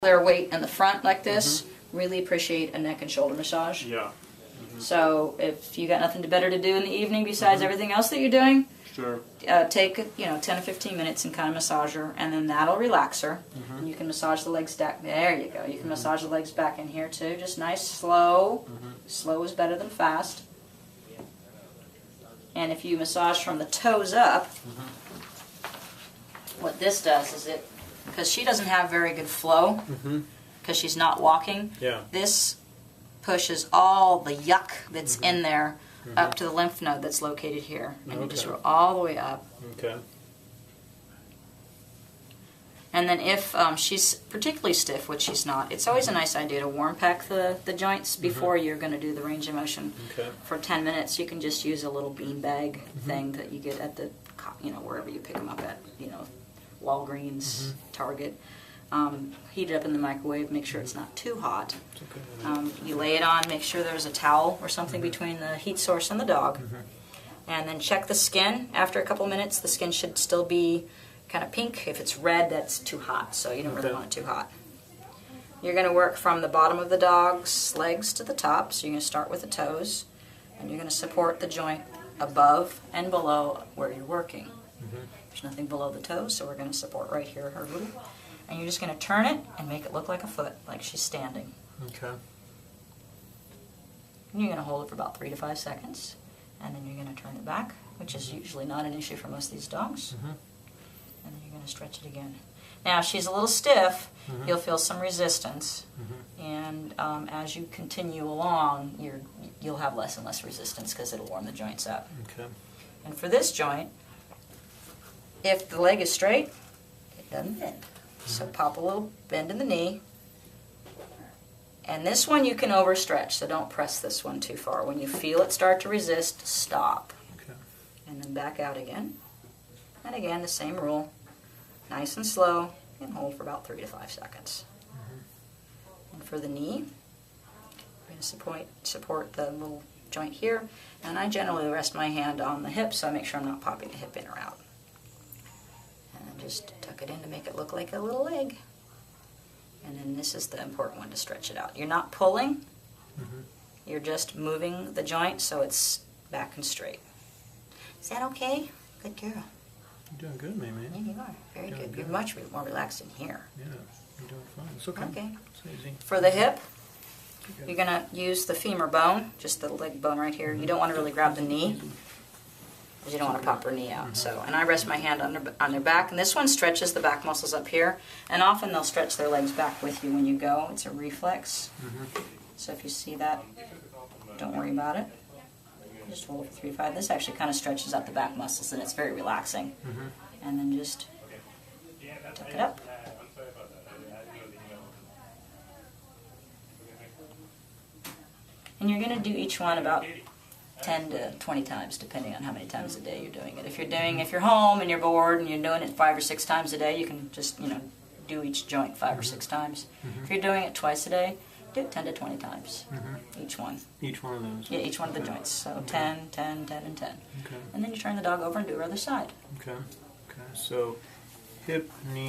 their weight in the front like this, really appreciate a neck and shoulder massage. Yeah. So if you got nothing better to do in the evening besides everything else that you're doing, Sure. take 10 to 15 minutes and kind of massage her, and then that'll relax her. And you can massage the legs back. There you go. You can massage the legs back in here too. Just nice, slow. Slow is better than fast. And if you massage from the toes up, what this does is because she doesn't have very good flow, because she's not walking, this pushes all the yuck that's in there up to the lymph node that's located here. And you just roll all the way up. Okay. And then if she's particularly stiff, which she's not, it's always a nice idea to warm pack the joints before you're going to do the range of motion. For 10 minutes, you can just use a little bean bag thing that you get at the, wherever you pick them up at, Walgreens, Target. Heat it up in the microwave, make sure it's not too hot. You lay it on, make sure there's a towel or something between the heat source and the dog. And then check the skin. After a couple minutes, the skin should still be kind of pink. If it's red, that's too hot, so you don't really want it too hot. You're going to work from the bottom of the dog's legs to the top, so you're going to start with the toes, and you're going to support the joint above and below where you're working. There's nothing below the toes, so we're going to support right here, her little. And you're just going to turn it and make it look like a foot, like she's standing. Okay. And you're going to hold it for about 3 to 5 seconds, and then you're going to turn it back, which is usually not an issue for most of these dogs. And then you're going to stretch it again. Now, if she's a little stiff, you'll feel some resistance, and as you continue along, you'll have less and less resistance because it'll warm the joints up. Okay. And for this joint, if the leg is straight, it doesn't bend. So pop a little bend in the knee. And this one you can overstretch, so don't press this one too far. When you feel it start to resist, stop. Okay. And then back out again. And again, the same rule. Nice and slow, and hold for about 3 to 5 seconds. And for the knee, I'm going to support the little joint here. And I generally rest my hand on the hip, so I make sure I'm not popping the hip in or out. And just tuck it in to make it look like a little leg. And then this is the important one to stretch it out. You're not pulling, you're just moving the joint so it's back and straight. Is that okay? Good girl. You're doing good, Mimi. Yeah, you are. Very good. You're much more relaxed in here. Yeah, you're doing fine. It's okay. Okay. It's easy. For the hip, you're going to use the femur bone, just the leg bone right here. You don't want to really grab the knee, because you don't want to pop her knee out. So, and I rest my hand on their back, and this one stretches the back muscles up here, and often they'll stretch their legs back with you when you go. It's a reflex. So if you see that, don't worry about it. Just hold it for 3 to 5. This actually kind of stretches out the back muscles, and it's very relaxing. And then just tuck it up. And you're going to do each one about 10 to 20 times, depending on how many times a day you're doing it. If you're home and you're bored and you're doing it 5 or 6 times a day, you can just do each joint 5 or 6 times. If you're doing it twice a day, do it 10 to 20 times, each one. Each one of those? Yeah, each one of the joints. So 10, 10, 10, and 10. Okay. And then you turn the dog over and do her other side. Okay. Okay. So hip, knee.